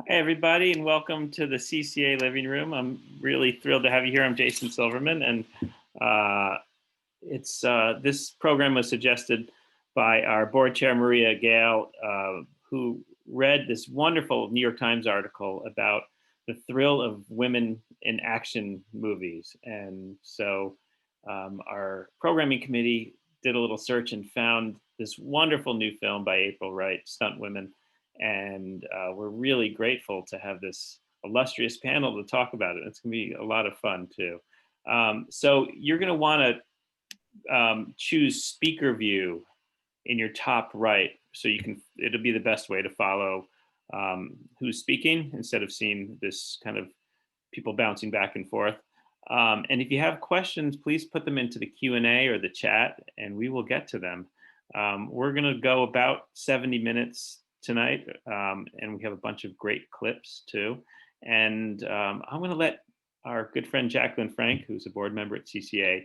Hey, everybody, and welcome to the CCA Living Room. I'm really thrilled to have you here. I'm Jason Silverman, and this program was suggested by our board chair, Maria Gale, who read this wonderful New York Times article about the thrill of women in action movies. And so our programming committee did a little search and found this wonderful new film by April Wright, Stuntwomen. And we're really grateful to have this illustrious panel to talk about it. It's going to be a lot of fun, too. So you're going to want to choose speaker view in your top right, so it'll be the best way to follow who's speaking instead of seeing this kind of people bouncing back and forth. And if you have questions, please put them into the Q&A or the chat, and we will get to them. We're going to go about 70 minutes tonight, and we have a bunch of great clips too. And I'm going to let our good friend Jacqueline Frank, who's a board member at CCA,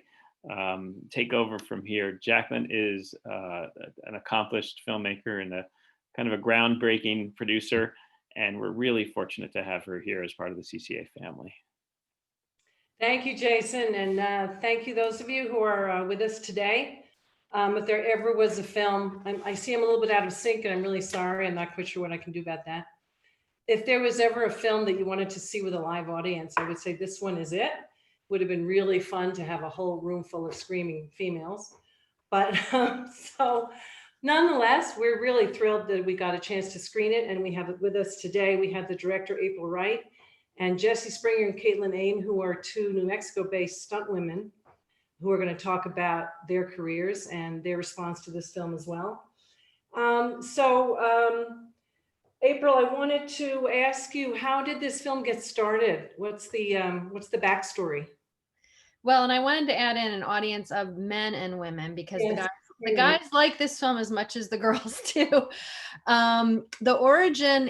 take over from here. Jacqueline is an accomplished filmmaker and a kind of a groundbreaking producer, and we're really fortunate to have her here as part of the CCA family. Thank you, Jason, and thank you those of you who are with us today. If there ever was a film, I see I'm a little bit out of sync, and I'm really sorry. I'm not quite sure what I can do about that. If there was ever a film that you wanted to see with a live audience, I would say this one is it. Would have been really fun to have a whole room full of screaming females. But so nonetheless, we're really thrilled that we got a chance to screen it, and we have it with us today. We have the director, April Wright, and Jesse Springer and Caitlin Aim, who are two New Mexico-based stunt women who are going to talk about their careers and their response to this film as well. April, I wanted to ask you, how did this film get started? What's the backstory? Well, and I wanted to add in an audience of men and women because the guys like this film as much as the girls do. The origin,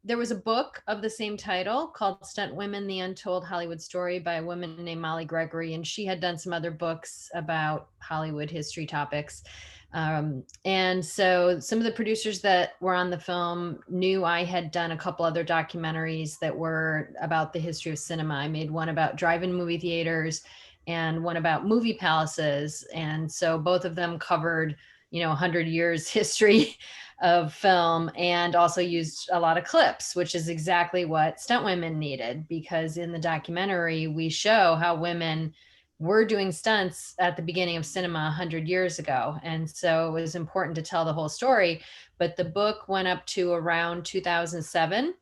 there was a book of the same title called Stuntwomen, The Untold Hollywood Story by a woman named Molly Gregory, and she had done some other books about Hollywood history topics. And so some of the producers that were on the film knew I had done a couple other documentaries that were about the history of cinema. I made one about drive-in movie theaters and one about movie palaces. And so both of them covered, 100 years history of film, and also used a lot of clips, which is exactly what Stuntwomen needed, because in the documentary, we show how women were doing stunts at the beginning of cinema 100 years ago. And so it was important to tell the whole story, but the book went up to around 2007.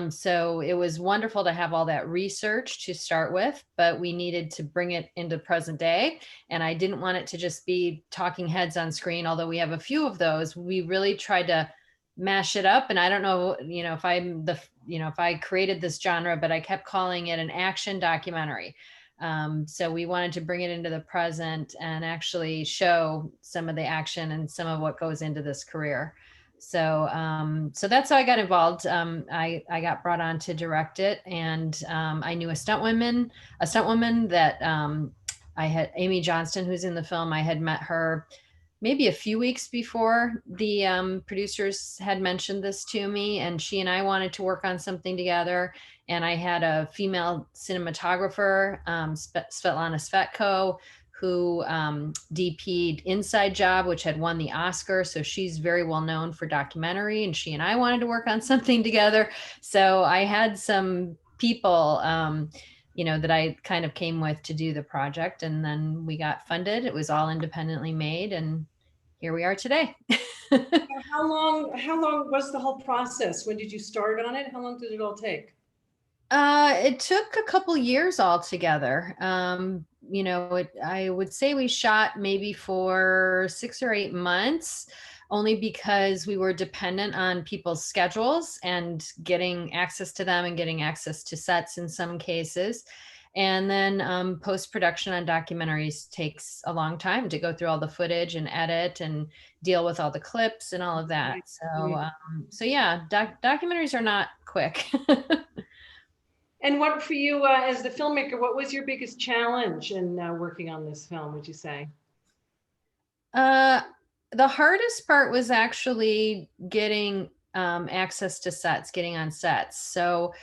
So it was wonderful to have all that research to start with, but we needed to bring it into present day. And I didn't want it to just be talking heads on screen, although we have a few of those. We really tried to mash it up. And I don't know, if I created this genre, but I kept calling it an action documentary. So we wanted to bring it into the present and actually show some of the action and some of what goes into this career. So that's how I got involved. I got brought on to direct it, and I knew a stunt woman that I had, Amy Johnston, who's in the film. I had met her maybe a few weeks before the producers had mentioned this to me, and she and I wanted to work on something together. And I had a female cinematographer, Svetlana Svetko, who DP'd Inside Job, which had won the Oscar. So she's very well known for documentary, and she and I wanted to work on something together. So I had some people, that I kind of came with to do the project, and then we got funded. It was all independently made, and here we are today. How long was the whole process? When did you start on it? How long did it all take? It took a couple years altogether. I would say we shot maybe for 6 or 8 months, only because we were dependent on people's schedules and getting access to them and getting access to sets in some cases. And then post-production on documentaries takes a long time to go through all the footage and edit and deal with all the clips and all of that. So yeah, documentaries are not quick. And what for you as the filmmaker, what was your biggest challenge in working on this film, would you say? The hardest part was actually getting access to sets, getting on sets. So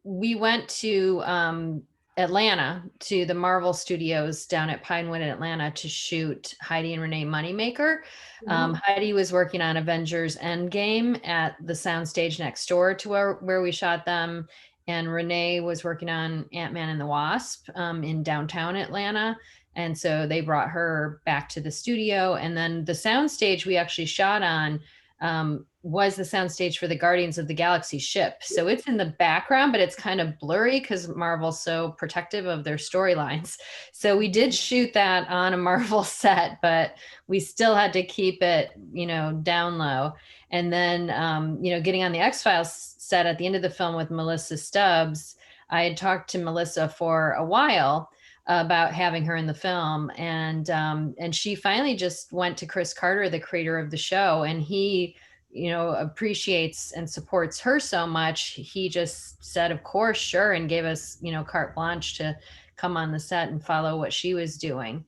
we went to Atlanta, to the Marvel Studios down at Pinewood in Atlanta, to shoot Heidi and Renee Moneymaker. Heidi was working on Avengers Endgame at the soundstage next door to where we shot them. And Renee was working on Ant-Man and the Wasp in downtown Atlanta. And so they brought her back to the studio. And then the soundstage we actually shot on was the soundstage for the Guardians of the Galaxy ship. So it's in the background, but it's kind of blurry because Marvel's so protective of their storylines. So we did shoot that on a Marvel set, but we still had to keep it, down low. And then, getting on the X-Files set at the end of the film with Melissa Stubbs, I had talked to Melissa for a while about having her in the film. And she finally just went to Chris Carter, the creator of the show, and he, appreciates and supports her so much. He just said, of course, sure. And gave us, carte blanche to come on the set and follow what she was doing.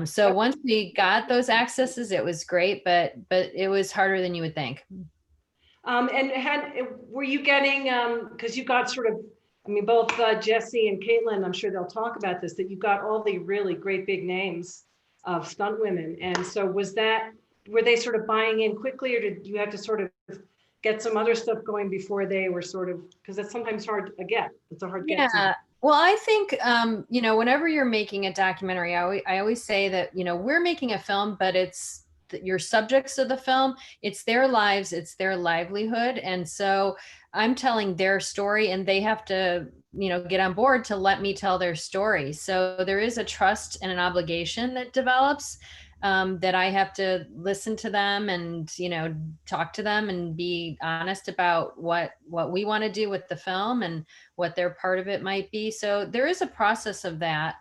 So once we got those accesses, it was great, but it was harder than you would think. Were you getting, because you got sort of, both Jesse and Caitlin, I'm sure they'll talk about this, that you got all the really great big names of stunt women. And so were they sort of buying in quickly, or did you have to sort of get some other stuff going before they were sort of, because it's sometimes hard to get. It's a hard get. Yeah. Well, I think, whenever you're making a documentary, I always say that, we're making a film, but it's your subjects of the film, it's their lives, it's their livelihood. And so I'm telling their story, and they have to, get on board to let me tell their story. So there is a trust and an obligation that develops, that I have to listen to them and, talk to them and be honest about what we want to do with the film and what their part of it might be. So there is a process of that,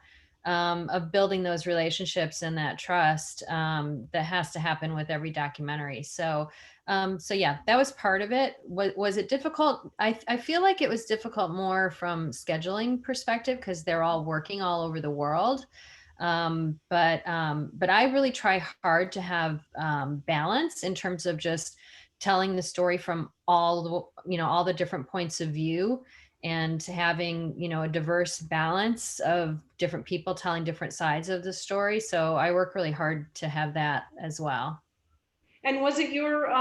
of building those relationships and that trust, that has to happen with every documentary. So yeah, that was part of it. Was it difficult? I feel like it was difficult more from scheduling perspective, because they're all working all over the world. But I really try hard to have balance in terms of just telling the story from all the different points of view, and having, a diverse balance of different people telling different sides of the story. So I work really hard to have that as well. And was it your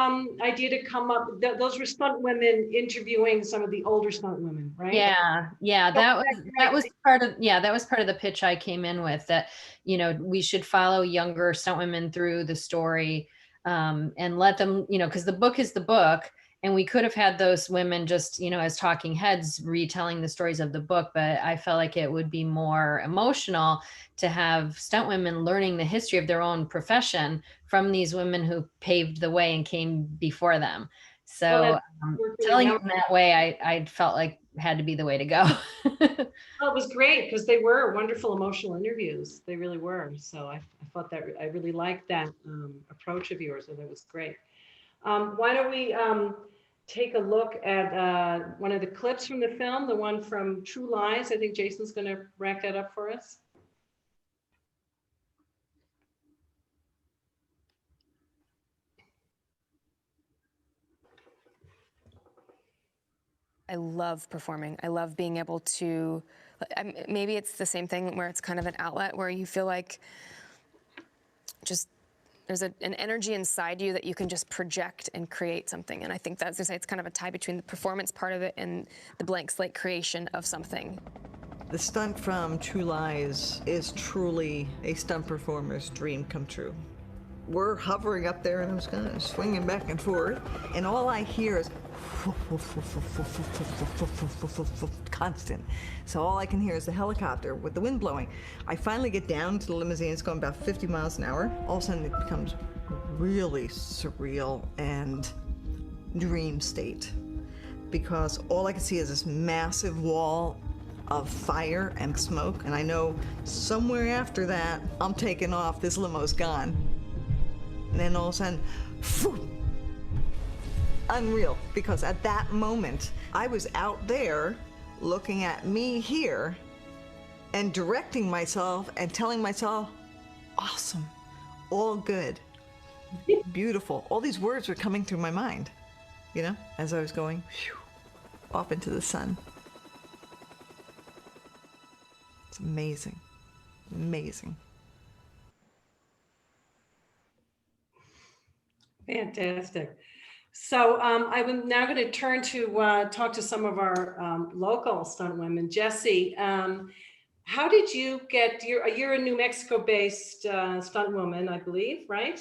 idea to come up, those were stunt women interviewing some of the older stunt women, right? Yeah. That was part of the pitch I came in with, that, we should follow younger stunt women through the story, and let them, because the book is the book, and we could have had those women just, as talking heads retelling the stories of the book, but I felt like it would be more emotional to have stunt women learning the history of their own profession from these women who paved the way and came before them. So telling them that way, I felt like had to be the way to go. Well, it was great, because they were wonderful emotional interviews. They really were. So I thought that I really liked that approach of yours, and it was great. Why don't we take a look at one of the clips from the film, the one from True Lies. I think Jason's going to rack that up for us. I love performing. I love being able to, maybe it's the same thing where it's kind of an outlet where you feel like just there's an energy inside you that you can just project and create something. And I think that's to say it's kind of a tie between the performance part of it and the blank slate creation of something. The stunt from True Lies is truly a stunt performer's dream come true. We're hovering up there, and I'm just kind of swinging back and forth, and all I hear is constant. So all I can hear is the helicopter with the wind blowing. I finally get down to the limousine. It's going about 50 miles an hour. All of a sudden, it becomes really surreal and dream state, because all I can see is this massive wall of fire and smoke, and I know somewhere after that, I'm taking off. This limo's gone. And then all of a sudden, phew, unreal, because at that moment, I was out there looking at me here and directing myself and telling myself, awesome, all good, beautiful. All these words were coming through my mind, as I was going off into the sun. It's amazing. Amazing. Fantastic. So I'm now going to turn to talk to some of our local stunt women. Jessie, how did you get, you're a New Mexico-based stunt woman, I believe, right?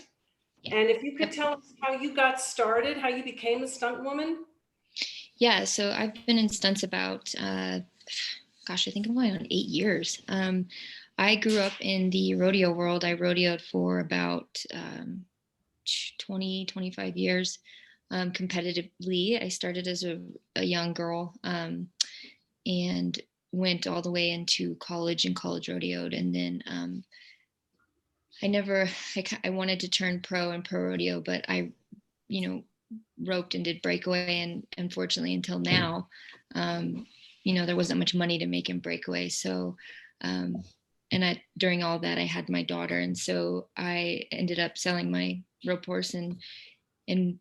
Yeah. And if you could tell us how you got started, how you became a stunt woman? Yeah, so I've been in stunts about, gosh, I think I'm going on 8 years. I grew up in the rodeo world. I rodeoed for about 20, 25 years competitively. I started as a young girl and went all the way into college and college rodeoed. And then I wanted to turn pro and pro rodeo, but I, roped and did breakaway. And unfortunately, until now, there wasn't much money to make in breakaway. So, during all that, I had my daughter. And so I ended up selling my rope horse and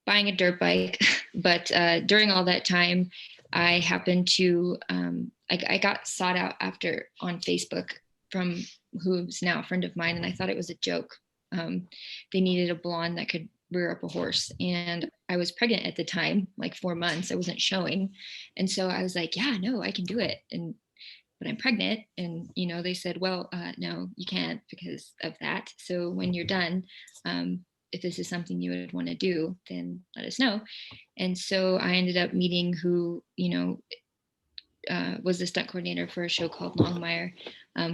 buying a dirt bike. But during all that time, I happened to, I got sought out after on Facebook from who's now a friend of mine. And I thought it was a joke. They needed a blonde that could rear up a horse. And I was pregnant at the time, like 4 months. I wasn't showing. And so I was like, yeah, no, I can do it. But I'm pregnant. And, they said, well, no, you can't because of that. So when you're done, if this is something you would want to do, then let us know. And so I ended up meeting who, was the stunt coordinator for a show called Longmire,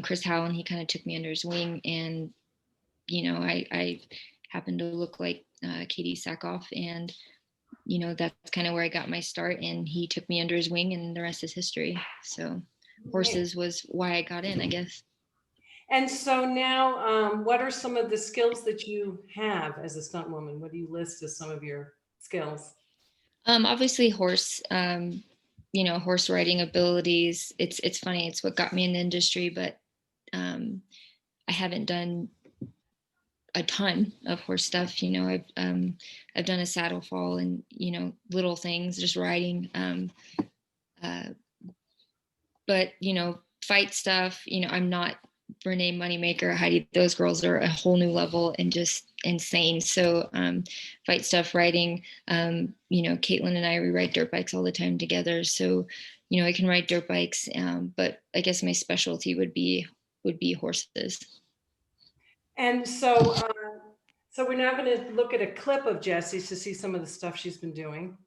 Chris Howell. He kind of took me under his wing. And, I happened to look like Katie Sackhoff. And, that's kind of where I got my start. And he took me under his wing, and the rest is history. So horses was why I got in, I guess. And so now, what are some of the skills that you have as a stunt woman? What do you list as some of your skills? Obviously horse, horse riding abilities. It's funny. It's what got me in the industry, but I haven't done a ton of horse stuff. I've done a saddle fall and, little things, just riding. But, fight stuff, I'm not Renee Moneymaker, Heidi. Those girls are a whole new level and just insane. So fight stuff, riding, Caitlin and I, we ride dirt bikes all the time together. So, I can ride dirt bikes, but I guess my specialty would be horses. And so, so we're now going to look at a clip of Jessie's to see some of the stuff she's been doing.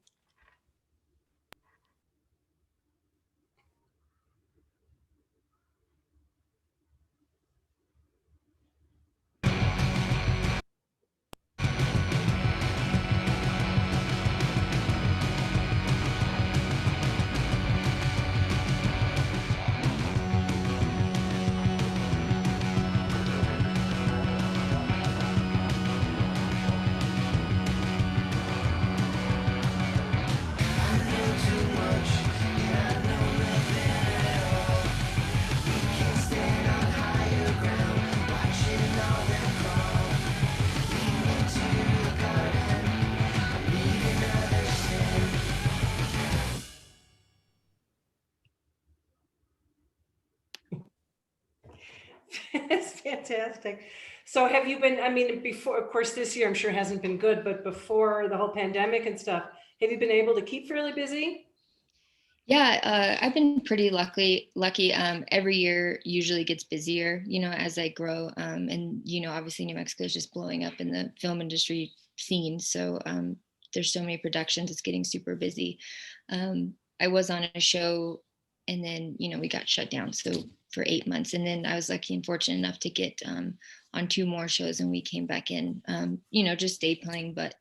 It's fantastic. So have you been, before, of course, this year I'm sure hasn't been good, but before the whole pandemic and stuff, have you been able to keep fairly busy? Yeah, I've been pretty lucky. Every year usually gets busier, as I grow. And, obviously New Mexico is just blowing up in the film industry scene. So there's so many productions, it's getting super busy. I was on a show and then, we got shut down. So for 8 months. And then I was lucky and fortunate enough to get on 2 more shows, and we came back in, just stayed playing. But,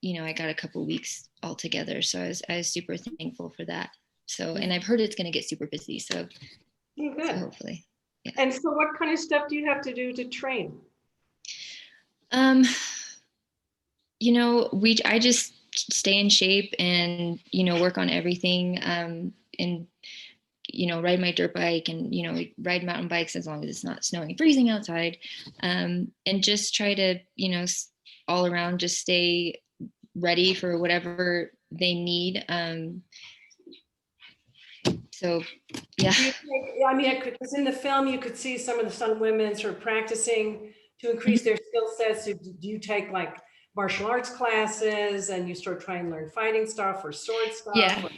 I got a couple weeks all together. So I was super thankful for that. So, and I've heard it's going to get super busy. So, so hopefully. Yeah. And so what kind of stuff do you have to do to train? I just stay in shape and, work on everything. And, ride my dirt bike and, ride mountain bikes as long as it's not snowing and freezing outside. And just try to, all around just stay ready for whatever they need. So, yeah. I mean, because in the film, you could see some of the stunt women sort of practicing to increase their skill sets. So do you take like martial arts classes and you start trying to learn fighting stuff or sword stuff? Yeah.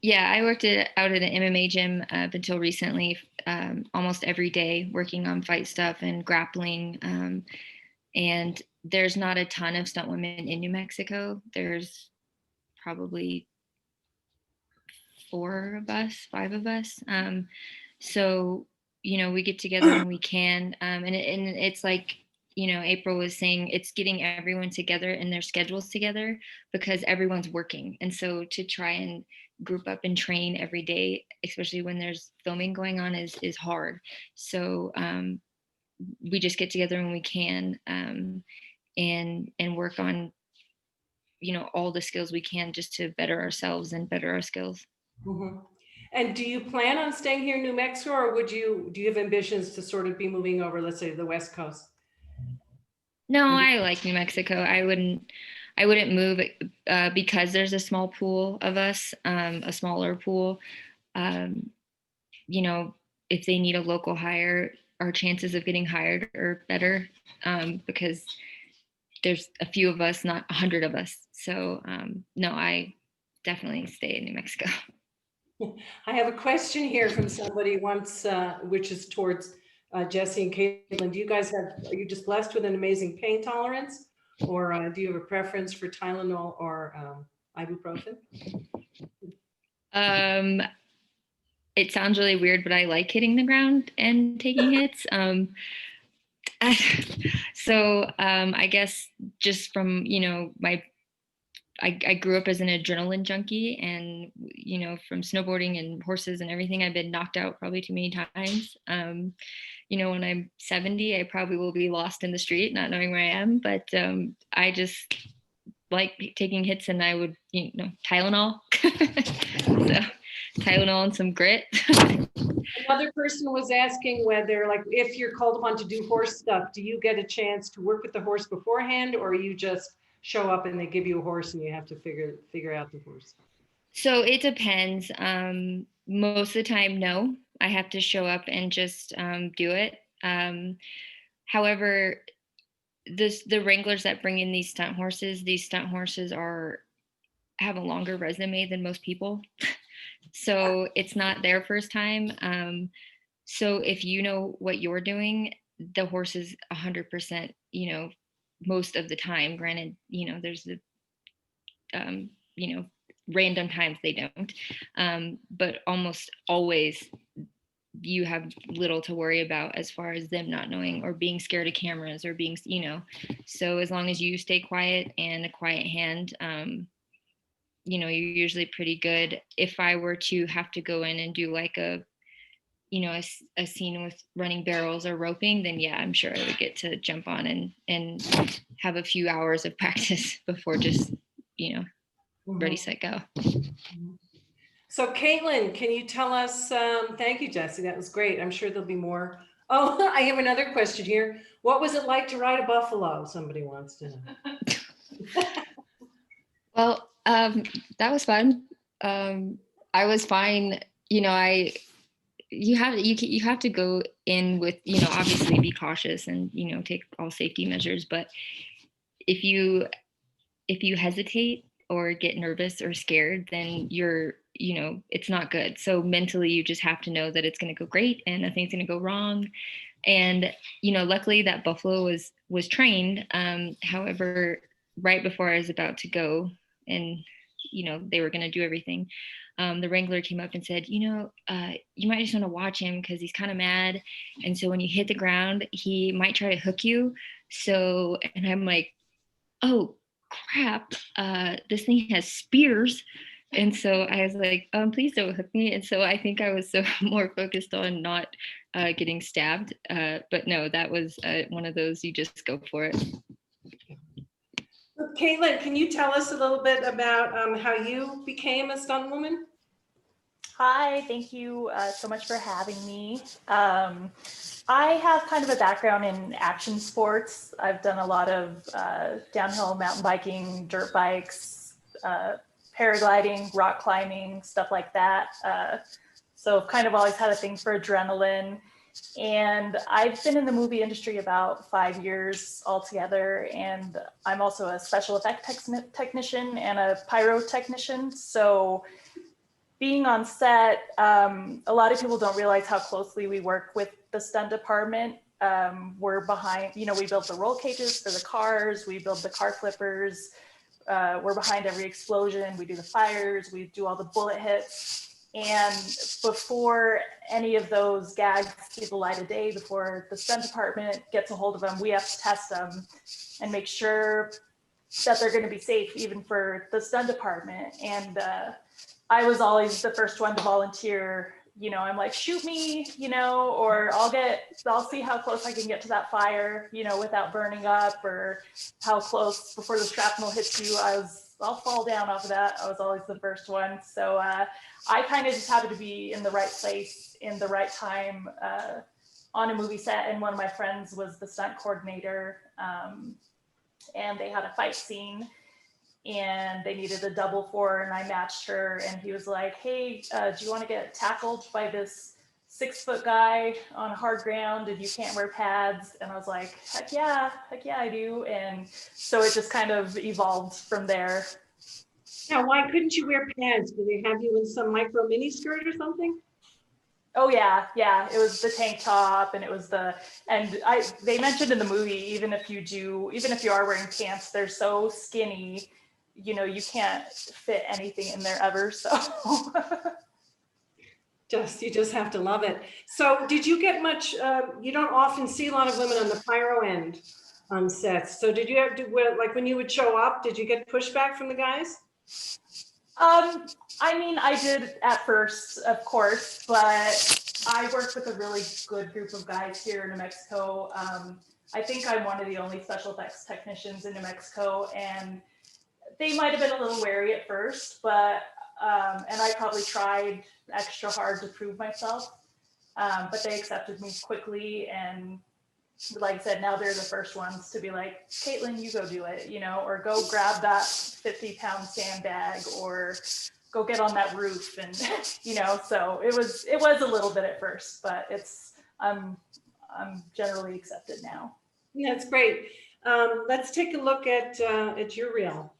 Yeah, I worked out at an MMA gym up until recently, almost every day, working on fight stuff and grappling. And there's not a ton of stunt women in New Mexico. There's probably 5 of us. So, we get together when we can. And it's like, April was saying, it's getting everyone together and their schedules together because everyone's working. And so to try and group up and train every day, especially when there's filming going on, is hard. So we just get together when we can, and work on, all the skills we can just to better ourselves and better our skills. Mm-hmm. And do you plan on staying here in New Mexico, or do you have ambitions to sort of be moving over, let's say, the West Coast? No, I like New Mexico. I wouldn't move because there's a small pool of us, a smaller pool. If they need a local hire, our chances of getting hired are better because there's a few of us, not 100 of us. So no, I definitely stay in New Mexico. I have a question here from somebody once, which is towards Jesse and Caitlin. Are you just blessed with an amazing pain tolerance, or do you have a preference for Tylenol or ibuprofen? It sounds really weird, but I like hitting the ground and taking hits. So I guess just from, I grew up as an adrenaline junkie, and, from snowboarding and horses and everything, I've been knocked out probably too many times. When I'm 70, I probably will be lost in the street, not knowing where I am, but I just like taking hits, and I would, Tylenol. So Tylenol and some grit. Another person was asking whether, like, if you're called upon to do horse stuff, do you get a chance to work with the horse beforehand, or you just show up and they give you a horse and you have to figure out the horse? So it depends. Most of the time, no, I have to show up and just do it. However, the wranglers that bring in these stunt horses have a longer resume than most people. So it's not their first time. So if you know what you're doing, the horse is 100%, most of the time. Granted, there's the, random times they don't. But almost always you have little to worry about as far as them not knowing or being scared of cameras or being, so as long as you stay quiet and a quiet hand, you're usually pretty good. If I were to have to go in and do like a scene with running barrels or roping, then yeah, I'm sure I would get to jump on and have a few hours of practice before just, ready, set, go. So Caitlin, can you tell us, thank you, Jesse, that was great. I'm sure there'll be more. Oh, I have another question here. What was it like to ride a buffalo? Somebody wants to know. Well, that was fun. I was fine. You have to go in with, obviously be cautious and, take all safety measures. But if you hesitate or get nervous or scared, then you're, it's not good. So mentally, you just have to know that it's going to go great and nothing's going to go wrong. And, luckily that buffalo was trained. However, right before I was about to go and, they were going to do everything, the wrangler came up and said, you might just want to watch him because he's kind of mad. And so when you hit the ground, he might try to hook you. So, and I'm like, oh crap, this thing has spears. And so I was like, please don't hook me. And so I think I was so more focused on not getting stabbed. But no, that was one of those, you just go for it. Caitlin, can you tell us a little bit about how you became a stunt woman? Hi, thank you so much for having me. I have kind of a background in action sports. I've done a lot of downhill mountain biking, dirt bikes, paragliding, rock climbing, stuff like that. So I've kind of always had a thing for adrenaline. And I've been in the movie industry about 5 years altogether. And I'm also a special effect technician and a pyrotechnician. So being on set, a lot of people don't realize how closely we work with the stunt department. We're behind, we build the roll cages for the cars, we build the car flippers, we're behind every explosion, we do the fires, we do all the bullet hits. And before any of those gags see the light of day, before the stunt department gets a hold of them, we have to test them and make sure that they're going to be safe, even for the stunt department. And I was always the first one to volunteer. I'm like, shoot me, or I'll see how close I can get to that fire, without burning up, or how close before the shrapnel hits you. I'll fall down off of that. I was always the first one. So I kind of just happened to be in the right place in the right time on a movie set. And one of my friends was the stunt coordinator, and they had a fight scene and they needed a double for, and I matched her, and he was like, hey, do you want to get tackled by this 6-foot guy on hard ground and you can't wear pads? And I was like, heck yeah, I do. And so it just kind of evolved from there. Now, why couldn't you wear pads? Did they have you in some micro mini skirt or something? Oh yeah, it was the tank top, and it was they mentioned in the movie, even if you are wearing pants, they're so skinny, you can't fit anything in there ever. So you just have to love it. So did you get much, you don't often see a lot of women on the pyro end on sets. So did you have to, like when you would show up, did you get pushback from the guys? I did at first, of course, but I worked with a really good group of guys here in New Mexico. I think I'm one of the only special effects technicians in New Mexico, and they might have been a little wary at first, but and I probably tried extra hard to prove myself, but they accepted me quickly. And like I said, now they're the first ones to be like, Caitlin, you go do it, or go grab that 50-pound sandbag, or go get on that roof. And so it was a little bit at first, but I'm generally accepted now. That's great. Let's take a look at your reel.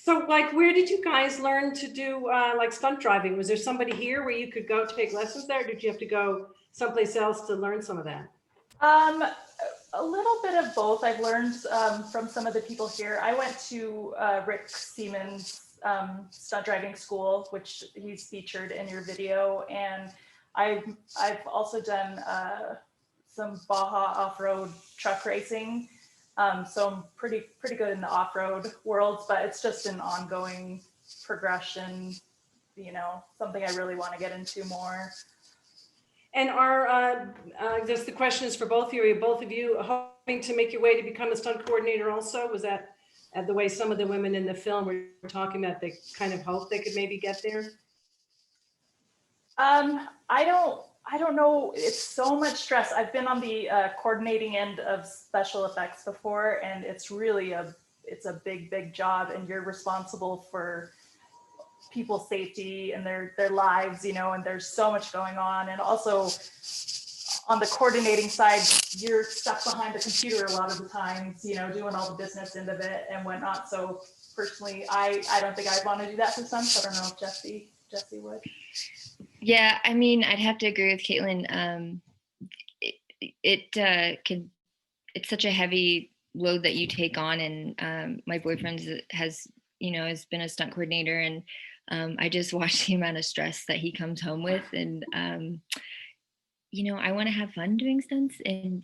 So like, where did you guys learn to do like stunt driving? Was there somebody here where you could go take lessons there? Or did you have to go someplace else to learn some of that? A little bit of both. I've learned from some of the people here. I went to Rick Siemens stunt driving school, which he's featured in your video. And I've also done some Baja off-road truck racing. So I'm pretty good in the off-road world, but it's just an ongoing progression, something I really want to get into more. And the question is for both of you. Are both of you hoping to make your way to become a stunt coordinator also? Was that the way some of the women in the film were talking about, they kind of hope they could maybe get there? I don't know. It's so much stress. I've been on the coordinating end of special effects before, and it's really a big job, and you're responsible for people's safety and their lives, and there's so much going on. And also on the coordinating side, you're stuck behind the computer a lot of the times, doing all the business end of it and whatnot. So personally, I don't think I'd want to do that for some. So I don't know if Jesse would. Yeah, I'd have to agree with Caitlin. It can it's such a heavy load that you take on. And my boyfriend has been a stunt coordinator, and I just watch the amount of stress that he comes home with. And I want to have fun doing stunts and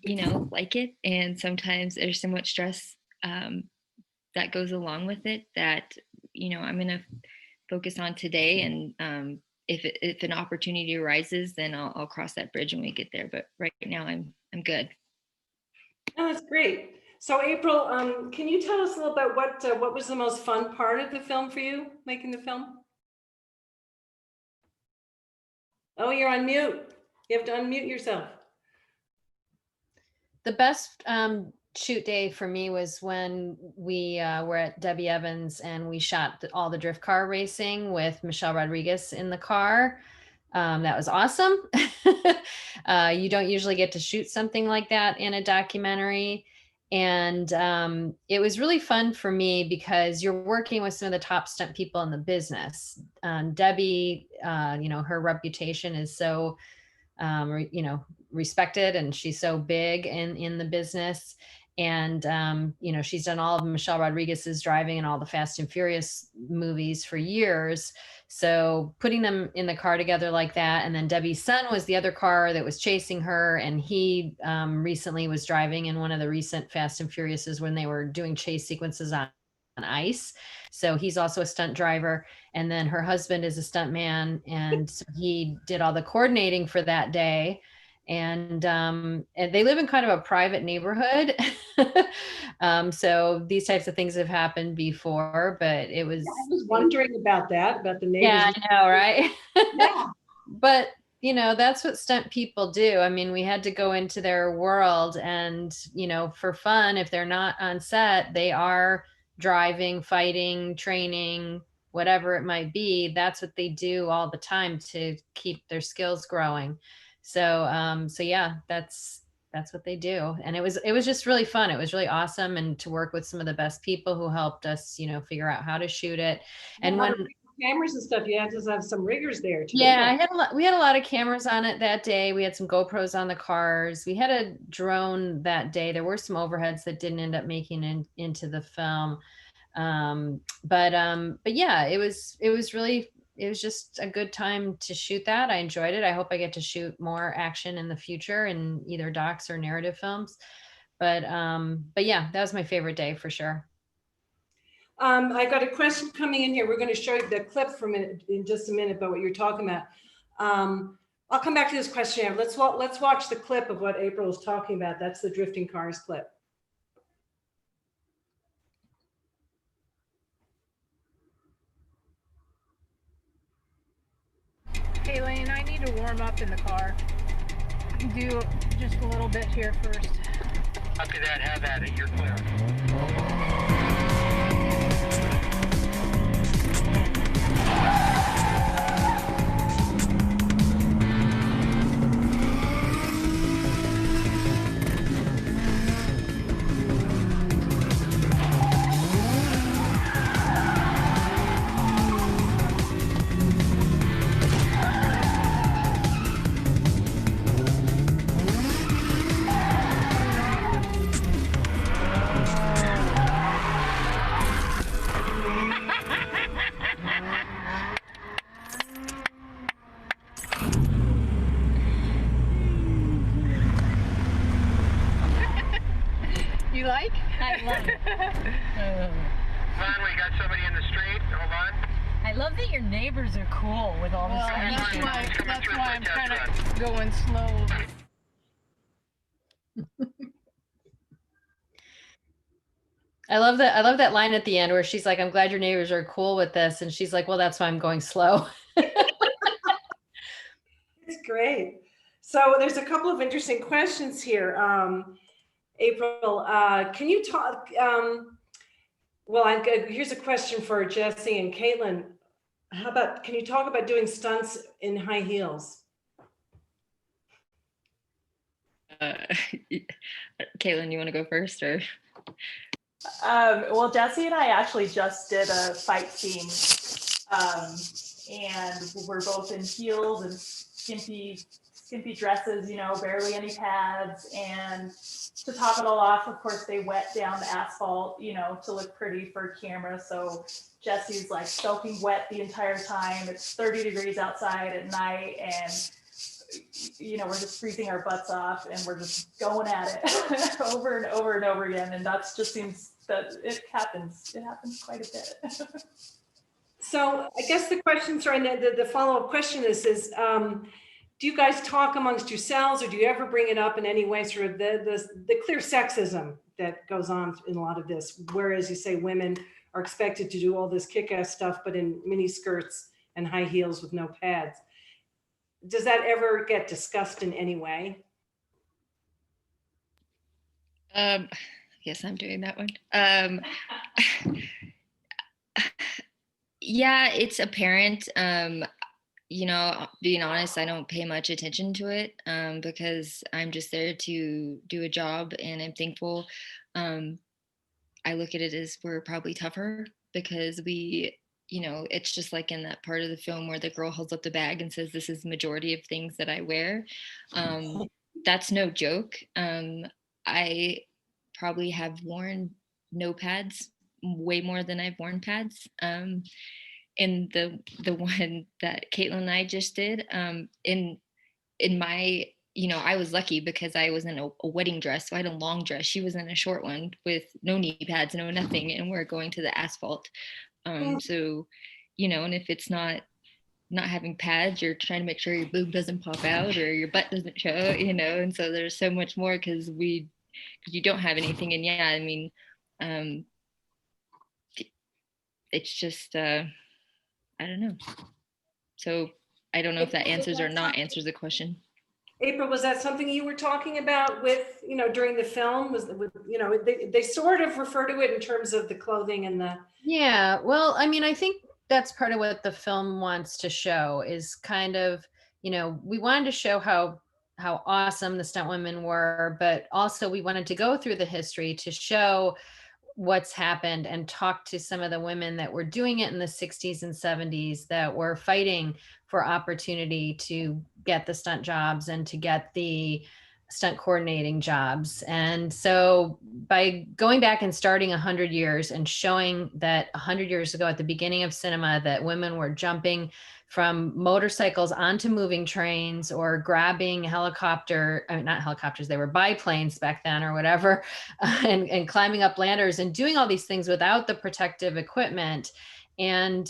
like it. And sometimes there's so much stress that goes along with it that I'm gonna focus on today. And if an opportunity arises, then I'll cross that bridge when we get there. But right now I'm good. Oh, that's great. So April, can you tell us a little about what was the most fun part of the film for you, making the film? Oh, you're on mute. You have to unmute yourself. The best shoot day for me was when we were at Debbie Evans and we shot all the drift car racing with Michelle Rodriguez in the car. That was awesome. You don't usually get to shoot something like that in a documentary. And it was really fun for me because you're working with some of the top stunt people in the business. Debbie, her reputation is so, respected, and she's so big in the business. And, she's done all of Michelle Rodriguez's driving and all the Fast and Furious movies for years. So putting them in the car together like that. And then Debbie's son was the other car that was chasing her. And he recently was driving in one of the recent Fast and Furiouses when they were doing chase sequences on ice. So he's also a stunt driver. And then her husband is a stunt man. And so he did all the coordinating for that day. And they live in kind of a private neighborhood. So these types of things have happened before, but it was. I was wondering about the neighbors. Yeah, I know, right? Yeah. But that's what stunt people do. I mean, we had to go into their world and, for fun, if they're not on set, they are driving, fighting, training, whatever it might be. That's what they do all the time to keep their skills growing. So yeah, that's what they do. And it was just really fun. It was really awesome. And to work with some of the best people who helped us, figure out how to shoot it. And when cameras and stuff, you had to have some riggers there too. Yeah, we had a lot of cameras on it that day. We had some GoPros on the cars. We had a drone that day. There were some overheads that didn't end up making into the film. But yeah, it was just a good time to shoot that. I enjoyed it. I hope I get to shoot more action in the future in either docs or narrative films. But yeah, that was my favorite day for sure. I got a question coming in here. We're going to show you the clip in just a minute about what you're talking about. I'll come back to this question. Let's watch the clip of what April is talking about. That's the drifting cars clip. Hey Lane, I need to warm up in the car. Do just a little bit here first. Copy that, have at it, you're clear. You like? I love it. Hold on, we got somebody in the street. Hold on. I love that your neighbors are cool with all this. That's why I'm kind of going slow. I love that line at the end where she's like, "I'm glad your neighbors are cool with this," and she's like, "Well, that's why I'm going slow." It's great. So there's a couple of interesting questions here. April, can you talk? Here's a question for Jesse and Caitlin. Can you talk about doing stunts in high heels? Caitlin, you want to go first, or? Well, Jesse and I actually just did a fight scene, and we're both in heels and skimpy skimpy dresses, you know, barely any pads. And to top it all off, of course, they wet down the asphalt, you know, to look pretty for camera. So Jesse's like soaking wet the entire time. It's 30 degrees outside at night, and you know, we're just freezing our butts off, and we're just going at it over and over and over again. And that just seems that it happens quite a bit. So I guess the question, sorry, the follow-up question is do you guys talk amongst yourselves, or do you ever bring it up in any way, sort of the clear sexism that goes on in a lot of this, whereas you say women are expected to do all this kick-ass stuff, but in mini skirts and high heels with no pads? Does that ever get discussed in any way? Yes, I'm doing that one. Yeah, it's apparent. You know, being honest, I don't pay much attention to it because I'm just there to do a job, and I'm thankful. I look at it as we're probably tougher because we, you know, it's just like in that part of the film where the girl holds up the bag and says, "This is the majority of things that I wear." That's no joke. I probably have worn no pads way more than I've worn pads. And the one that Caitlin and I just did, in my, you know, I was lucky because I was in a wedding dress, so I had a long dress. She was in a short one with no knee pads, no nothing, and we're going to the asphalt. So, you know, and if it's not having pads, you're trying to make sure your boob doesn't pop out or your butt doesn't show, you know, and so there's so much more because you don't have anything. And yeah, I mean, it's just, I don't know. So I don't know if that answers or not answers the question. April, was that something you were talking about with, you know, during the film? Was, you know, they sort of refer to it in terms of the clothing and the. Yeah, well, I mean, I think that's part of what the film wants to show is kind of, you know, we wanted to show how awesome the stunt women were, but also we wanted to go through the history to show what's happened and talk to some of the women that were doing it in the 60s and 70s that were fighting for opportunity to get the stunt jobs and to get the stunt coordinating jobs. And so by going back and starting 100 years and showing that 100 years ago at the beginning of cinema that women were jumping from motorcycles onto moving trains or grabbing not helicopters, they were biplanes back then or whatever, and climbing up ladders and doing all these things without the protective equipment. And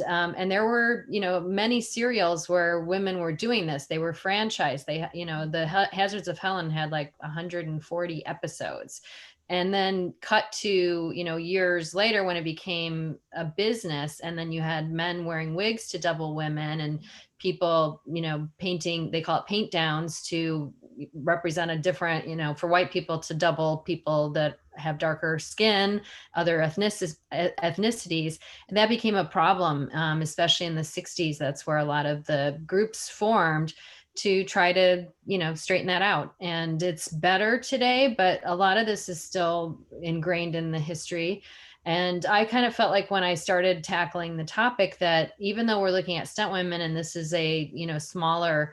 there were, you know, many serials where women were doing this. They were franchised. They, you know, the Hazards of Helen had like 140 episodes. And then cut to, you know, years later when it became a business, and then you had men wearing wigs to double women and people, you know, painting, they call it paint downs to represent a different, you know, for white people to double people that have darker skin, other ethnicities. And that became a problem, especially in the 60s. That's where a lot of the groups formed to try to, you know, straighten that out. And it's better today, but a lot of this is still ingrained in the history. And I kind of felt like when I started tackling the topic that even though we're looking at stunt women and this is a, you know, smaller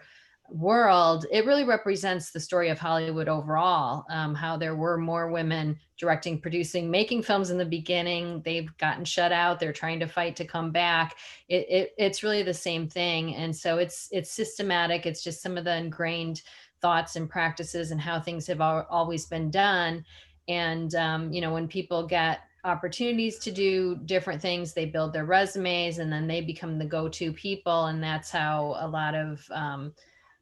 world, it really represents the story of Hollywood overall, how there were more women directing, producing, making films in the beginning. They've gotten shut out. They're trying to fight to come back. It's really the same thing. And so it's systematic. It's just some of the ingrained thoughts and practices and how things have always been done. And, you know, when people get opportunities to do different things, they build their resumes and then they become the go-to people. And that's how a lot of,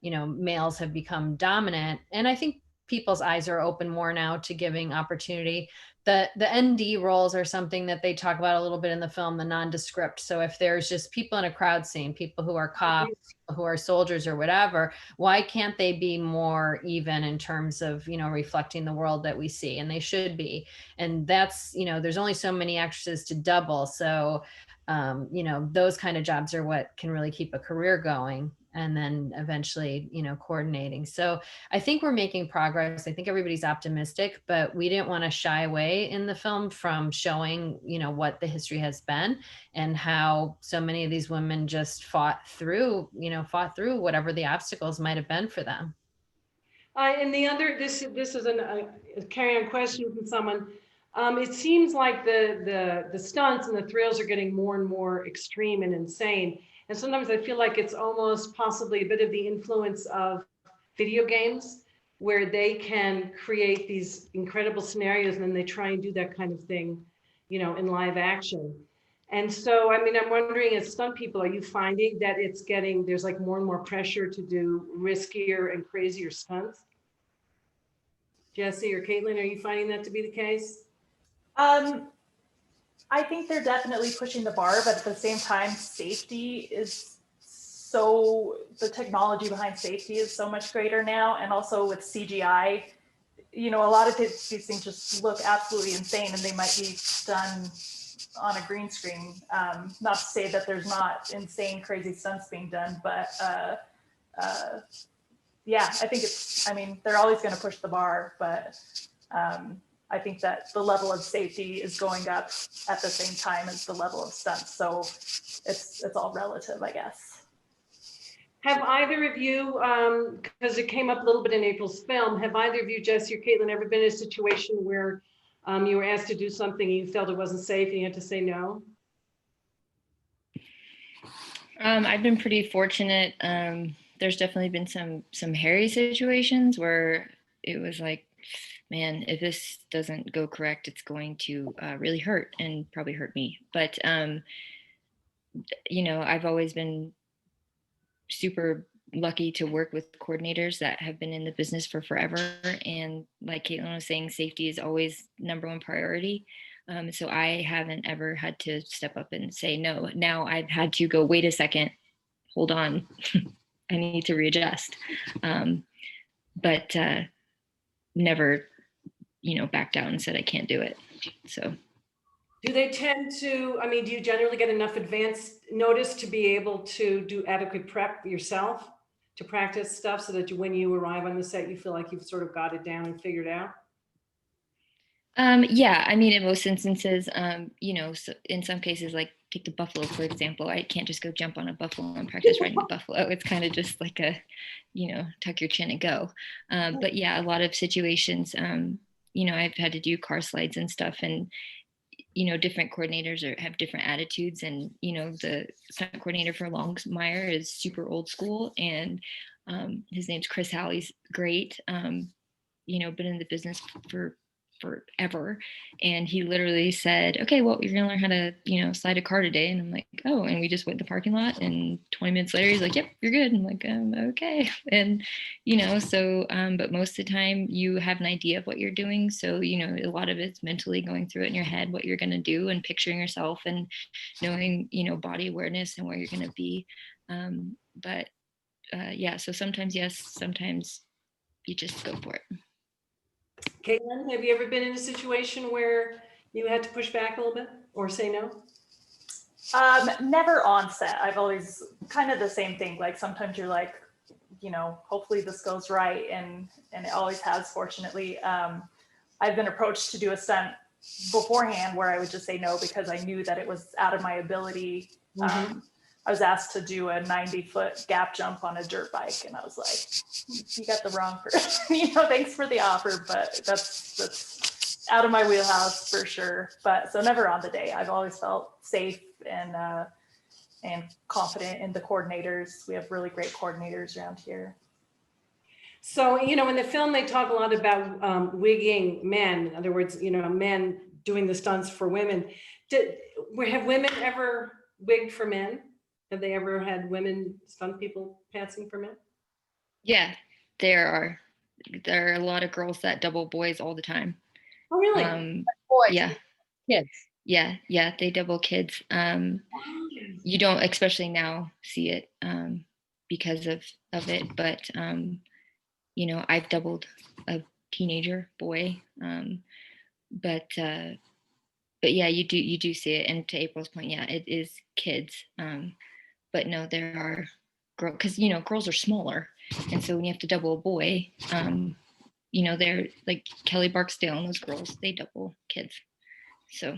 you know, males have become dominant. And I think people's eyes are open more now to giving opportunity. The ND roles are something that they talk about a little bit in the film, the nondescript. So if there's just people in a crowd scene, people who are cops, who are soldiers or whatever, why can't they be more even in terms of, you know, reflecting the world that we see? And they should be. And that's, you know, there's only so many actresses to double. So, you know, those kind of jobs are what can really keep a career going. And then eventually, you know, coordinating. So I think we're making progress. I think everybody's optimistic, but we didn't want to shy away in the film from showing, you know, what the history has been and how so many of these women just fought through whatever the obstacles might have been for them. And the other, this is a carry-on question from someone. It seems like the stunts and the thrills are getting more and more extreme and insane. And sometimes I feel like it's almost possibly a bit of the influence of video games, where they can create these incredible scenarios and then they try and do that kind of thing, you know, in live action. And so, I mean, I'm wondering, as stunt people, are you finding that there's like more and more pressure to do riskier and crazier stunts? Jesse or Caitlin, are you finding that to be the case? I think they're definitely pushing the bar, but at the same time, safety is the technology behind safety is so much greater now. And also with CGI, you know, a lot of these things just look absolutely insane and they might be done on a green screen. Not to say that there's not insane, crazy stunts being done, but yeah, I think I mean, they're always going to push the bar, but I think that the level of safety is going up at the same time as the level of stunts. So it's all relative, I guess. Have either of you, because it came up a little bit in April's film, have either of you, Jesse or Caitlin, ever been in a situation where you were asked to do something and you felt it wasn't safe and you had to say no? I've been pretty fortunate. There's definitely been some hairy situations where it was like, man, if this doesn't go correct, it's going to really hurt and probably hurt me. But, you know, I've always been super lucky to work with coordinators that have been in the business for forever. And like Caitlin was saying, safety is always #1 priority. So I haven't ever had to step up and say no. Now I've had to go, wait a second, hold on, I need to readjust. But never, you know, backed out and said I can't do it. So. Do they tend to, I mean, do you generally get enough advance notice to be able to do adequate prep yourself to practice stuff so that when you arrive on the set, you feel like you've sort of got it down and figured out? Yeah, I mean, in most instances, you know, so in some cases, like take the buffalo, for example, I can't just go jump on a buffalo and practice riding a buffalo. It's kind of just like a, you know, tuck your chin and go. But yeah, a lot of situations, you know, I've had to do car slides and stuff, and you know, different coordinators have different attitudes. And, you know, the stunt coordinator for Longmire is super old school, and his name's Chris Halley's great. You know, been in the business for forever. And he literally said, okay, well, you're going to learn how to, you know, slide a car today. And I'm like, oh, and we just went to the parking lot, and 20 minutes later, he's like, yep, you're good. And I'm like, okay. And, you know, so, but most of the time you have an idea of what you're doing. So, you know, a lot of it's mentally going through it in your head, what you're going to do, and picturing yourself and knowing, you know, body awareness and where you're going to be. But yeah, so sometimes yes, sometimes you just go for it. Caitlin, have you ever been in a situation where you had to push back a little bit or say no? Never on set. I've always kind of the same thing. Like sometimes you're like, you know, hopefully this goes right, and it always has, fortunately. I've been approached to do a stunt beforehand where I would just say no because I knew that it was out of my ability. I was asked to do a 90-foot gap jump on a dirt bike, and I was like, you got the wrong person. You know, thanks for the offer, but that's out of my wheelhouse for sure. But so never on the day. I've always felt safe and confident in the coordinators. We have really great coordinators around here. So, you know, in the film, they talk a lot about wigging men. In other words, you know, men doing the stunts for women. Have women ever wigged for men? Have they ever had women stunt people passing for men? Yeah, there are a lot of girls that double boys all the time. Oh, really? Boys. Yeah. Kids. Yeah, they double kids. You don't, especially now, see it because of it. But you know, I've doubled a teenager boy. But yeah, you do see it. And to April's point, yeah, it is kids. But no, there are girls, because you know, girls are smaller, and so when you have to double a boy, you know, they're like Kelly Barksdale and those girls, they double kids. So.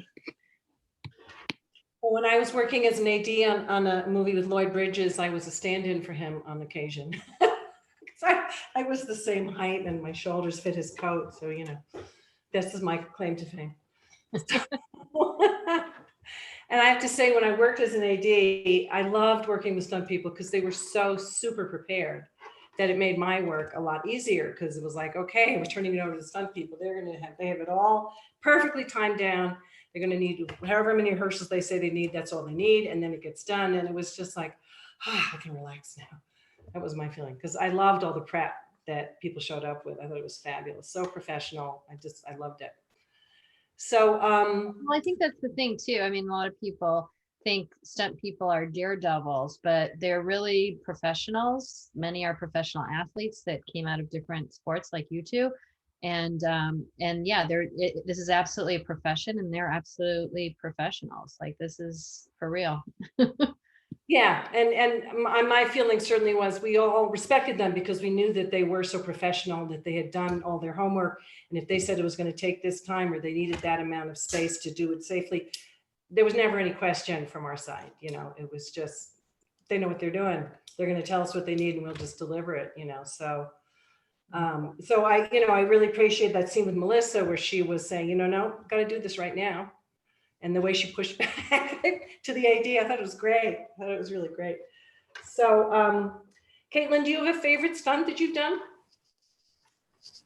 Well, when I was working as an AD on a movie with Lloyd Bridges, I was a stand-in for him on occasion. Because I was the same height and my shoulders fit his coat. So, you know, this is my claim to fame. And I have to say, when I worked as an AD, I loved working with stunt people because they were so super prepared that it made my work a lot easier, because it was like, okay, we're turning it over to the stunt people. They have it all perfectly timed down. They're going to need however many rehearsals they say they need. That's all they need. And then it gets done. And it was just like, I can relax now. That was my feeling, because I loved all the prep that people showed up with. I thought it was fabulous. So professional. I loved it. So, well, I think that's the thing too. I mean, a lot of people think stunt people are daredevils, but they're really professionals. Many are professional athletes that came out of different sports like you two. And yeah, this is absolutely a profession, and they're absolutely professionals. Like, this is for real. yeah, and my feeling certainly was we all respected them because we knew that they were so professional, that they had done all their homework. And if they said it was going to take this time or they needed that amount of space to do it safely, there was never any question from our side. You know, it was just, they know what they're doing. They're going to tell us what they need and we'll just deliver it, you know. So I really appreciate that scene with Melissa where she was saying, no, got to do this right now. And the way she pushed back to the AD, I thought it was great. I thought it was really great. So, Caitlin, do you have a favorite stunt that you've done?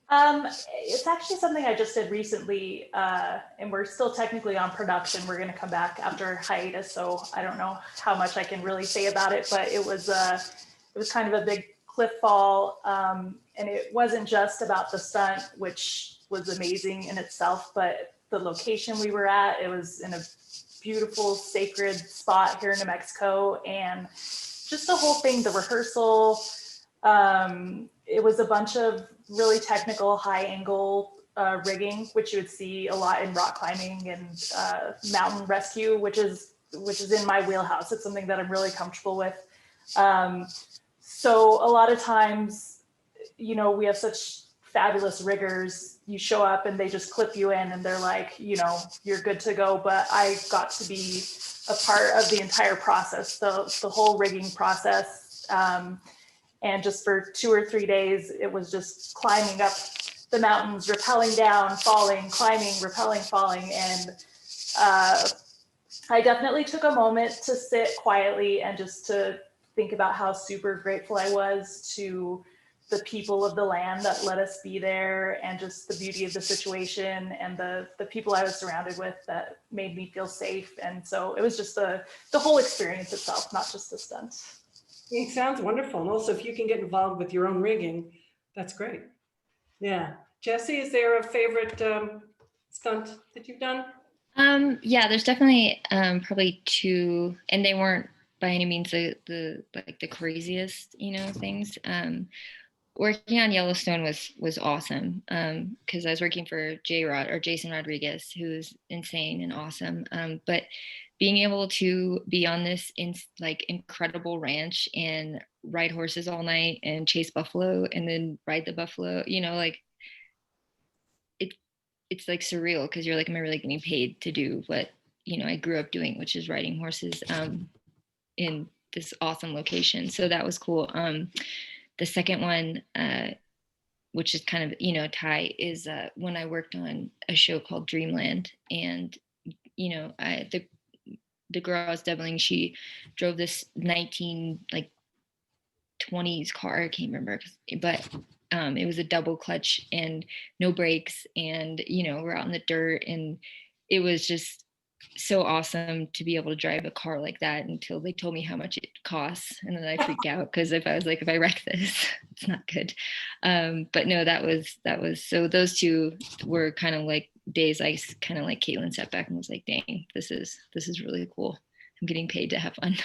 It's actually something I just did recently, and we're still technically on production. We're going to come back after hiatus, so I don't know how much I can really say about it. But it was kind of a big cliff fall, and it wasn't just about the stunt, which was amazing in itself, but the location we were at, it was in a beautiful sacred spot here in New Mexico, and just the whole thing, the rehearsal, it was a bunch of really technical high angle rigging, which you would see a lot in rock climbing and mountain rescue, which is in my wheelhouse. It's something that I'm really comfortable with. So a lot of times, we have such fabulous riggers. You show up and they just clip you in and they're like, you're good to go. But I got to be a part of the entire process, the whole rigging process. And just for 2 or 3 days, it was just climbing up the mountains, rappelling down, falling, climbing, rappelling, falling. And I definitely took a moment to sit quietly and just to think about how super grateful I was to the people of the land that let us be there, and just the beauty of the situation and the people I was surrounded with that made me feel safe. And so it was just the whole experience itself, not just the stunt. It sounds wonderful. And also, if you can get involved with your own rigging, that's great. Yeah. Jessie, is there a favorite stunt that you've done? Yeah, there's definitely probably 2, and they weren't by any means the craziest, things. Working on Yellowstone was awesome, because I was working for Jason Rodriguez, who's insane and awesome. But being able to be on this incredible ranch and ride horses all night and chase buffalo and then ride the buffalo, it's like surreal, because you're like, am I really getting paid to do what I grew up doing, which is riding horses in this awesome location. So that was cool. The second one, which is kind of, tie, is when I worked on a show called Dreamland. And, the girl I was doubling, she drove this 20s car, I can't remember, but it was a double clutch and no brakes. And, we're out in the dirt, and it was just so awesome to be able to drive a car like that, until they told me how much it costs. And then I freaked out, because if I wreck this, it's not good. But no, that was, so those 2 were kind of like days I kind of like Caitlin sat back and was like, dang, this is really cool. I'm getting paid to have fun.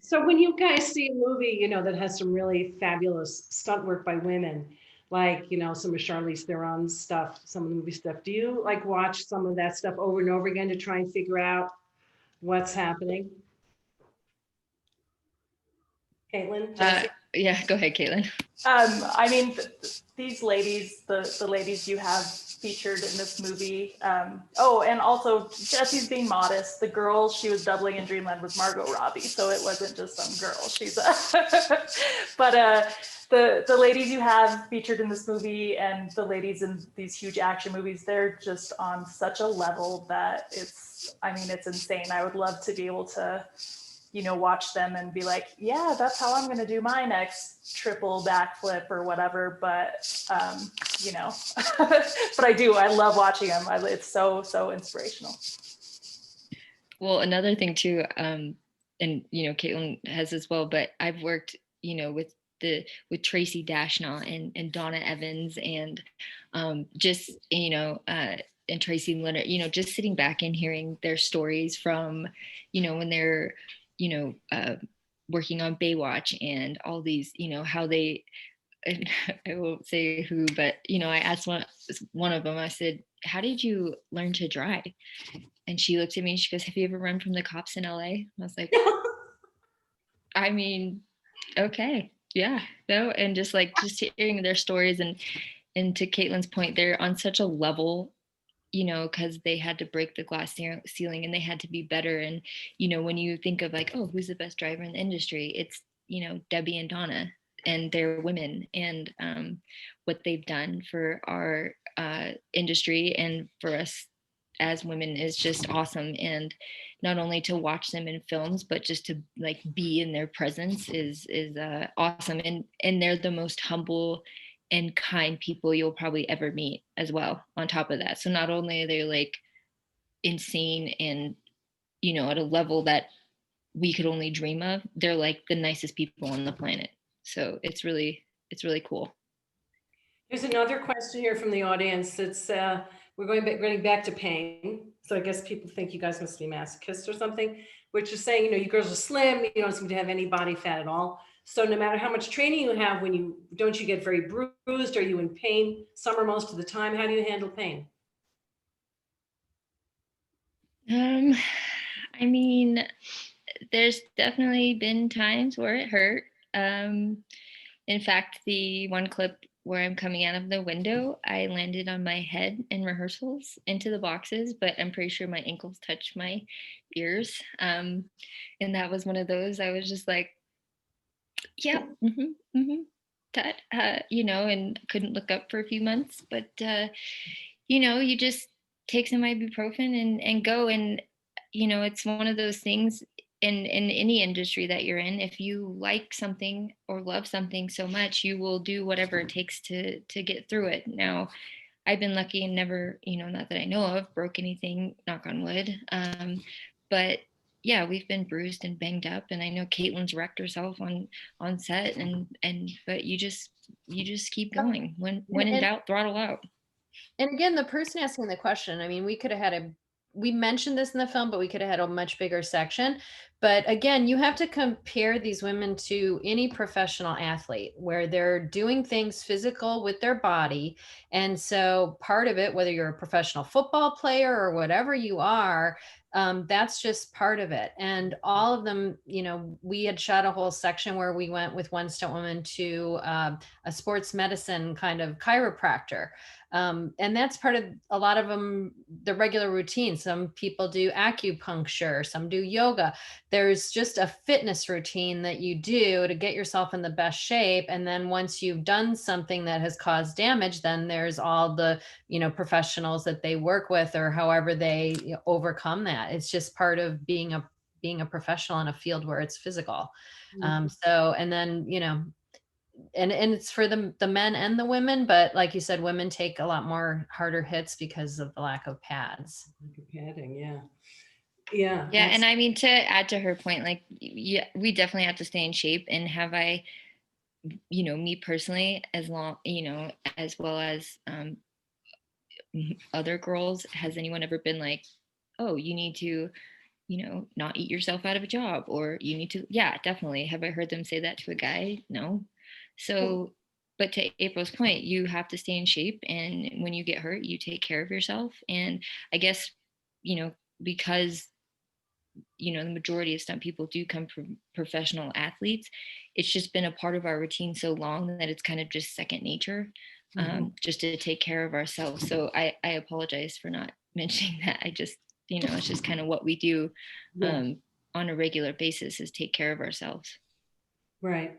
So when you guys see a movie, that has some really fabulous stunt work by women, like, some of Charlize Theron's stuff, some of the movie stuff, do you watch some of that stuff over and over again to try and figure out what's happening? Caitlin? Yeah, go ahead, Caitlin. I mean, these ladies, the ladies you have featured in this movie. And also Jessie's being modest. The girl she was doubling in Dreamland was Margot Robbie, so it wasn't just some girl. She's but the ladies you have featured in this movie and the ladies in these huge action movies, they're just on such a level that it's insane. I would love to be able to, watch them and be like, yeah, that's how I'm going to do my next triple backflip or whatever. But, but I love watching them. It's so inspirational. Well, another thing too, and Caitlin has as well, but I've worked, with Tracy Dashnaw and Donna Evans and just, and Tracy Leonard, just sitting back and hearing their stories from, when they're, working on Baywatch and all these, how they, and I won't say who, but, I asked one of them, I said, how did you learn to drive? And she looked at me and she goes, have you ever run from the cops in LA? And I was like, I mean, okay, yeah, no. And just hearing their stories and to Caitlin's point, they're on such a level, because they had to break the glass ceiling and they had to be better. And, when you think of like, oh, who's the best driver in the industry? It's, Debbie and Donna, and they're women, and what they've done for our industry and for us as women is just awesome. And not only to watch them in films, but just to like be in their presence is awesome. And they're the most humble and kind people you'll probably ever meet as well, on top of that. So not only are they like insane and, at a level that we could only dream of, they're like the nicest people on the planet. So it's really cool. There's another question here from the audience. It's we're going back to pain. So I guess people think you guys must be masochists or something, which is saying, you girls are slim, you don't seem to have any body fat at all. So no matter how much training you have, don't you get very bruised? Are you in pain some or most of the time? How do you handle pain? I mean, there's definitely been times where it hurt. In fact, the one clip where I'm coming out of the window, I landed on my head in rehearsals into the boxes, but I'm pretty sure my ankles touched my ears. And that was one of those, I was just like, yeah, that, and couldn't look up for a few months, but, you just take some ibuprofen and go. And, it's one of those things in any industry that you're in. If you like something or love something so much, you will do whatever it takes to get through it. Now, I've been lucky and never, not that I know of, broke anything, knock on wood. But yeah, we've been bruised and banged up, and I know Caitlin's wrecked herself on set, but you just keep going. When in doubt, throttle out. And again, the person asking the question, I mean, we mentioned this in the film, but we could have had a much bigger section. But again, you have to compare these women to any professional athlete where they're doing things physical with their body. And so part of it, whether you're a professional football player or whatever you are, that's just part of it. And all of them, we had shot a whole section where we went with one stunt woman to a sports medicine kind of chiropractor. And that's part of a lot of them, the regular routine. Some people do acupuncture, some do yoga. There's just a fitness routine that you do to get yourself in the best shape. And then once you've done something that has caused damage, then there's all the, professionals that they work with or however they overcome that. It's just part of being a professional in a field where it's physical. So, and then, and it's for the men and the women, but like you said, women take a lot more harder hits because of the lack of pads. Padding, yeah. And I mean, to add to her point, like, yeah, we definitely have to stay in shape. And have I, me personally, as well as other girls, has anyone ever been like, oh, you need to, not eat yourself out of a job, or you need to? Yeah, definitely. Have I heard them say that to a guy? No. So, but to April's point, you have to stay in shape. And when you get hurt, you take care of yourself. And I guess, because, the majority of stunt people do come from professional athletes, it's just been a part of our routine so long that it's kind of just second nature, just to take care of ourselves. So I apologize for not mentioning that. I just, it's just kind of what we do on a regular basis, is take care of ourselves. Right.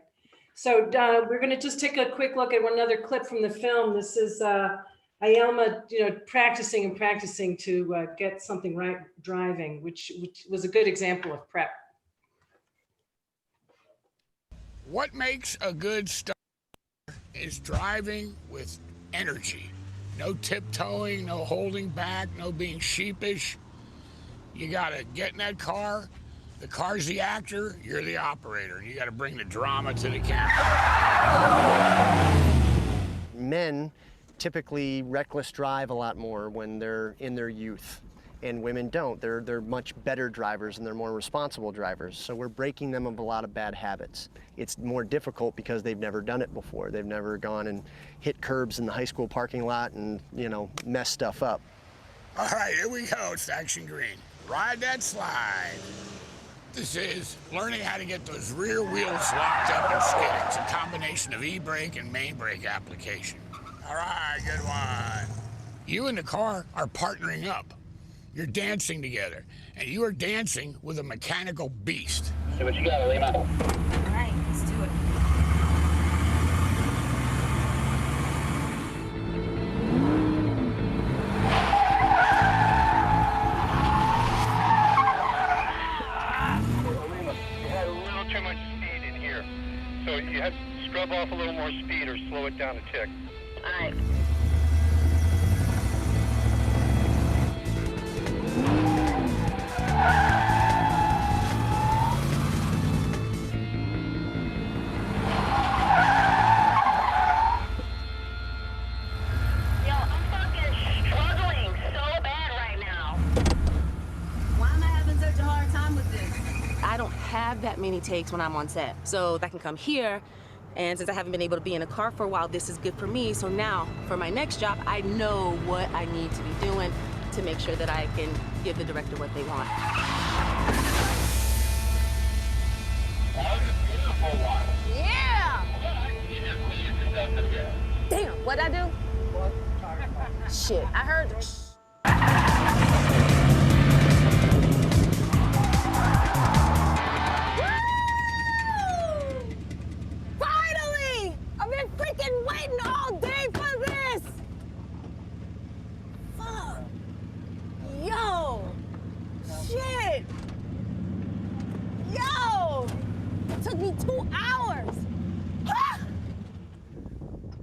So we're going to just take a quick look at another clip from the film. This is Ayelma, practicing to get something right driving, which was a good example of prep. What makes a good stunt is driving with energy. No tiptoeing, no holding back, no being sheepish. You gotta get in that car. The car's the actor, you're the operator. You gotta bring the drama to the camera. Men typically reckless drive a lot more when they're in their youth, and women don't. They're much better drivers and they're more responsible drivers. So we're breaking them of a lot of bad habits. It's more difficult because they've never done it before. They've never gone and hit curbs in the high school parking lot and, mess stuff up. All right, here we go. It's action green. Ride that slide. This is learning how to get those rear wheels locked up and skidding. It's a combination of e-brake and main brake application. All right, good one. You and the car are partnering up. You're dancing together, and you are dancing with a mechanical beast. See what you got, Lima. All right, let's do it. So you have to scrub off a little more speed or slow it down a tick. All right. Yo, I'm fucking struggling so bad right now. Why am I having such a hard time with this? I don't have that many takes when I'm on set, so I can come here, and since I haven't been able to be in a car for a while, this is good for me. So now, for my next job, I know what I need to be doing to make sure that I can give the director what they want. Yeah! Damn, what'd I do? Shit, I heard the Finally! I've been freaking waiting all day for this! Fuck. Yo! Shit! Yo! It took me 2 hours! Ah!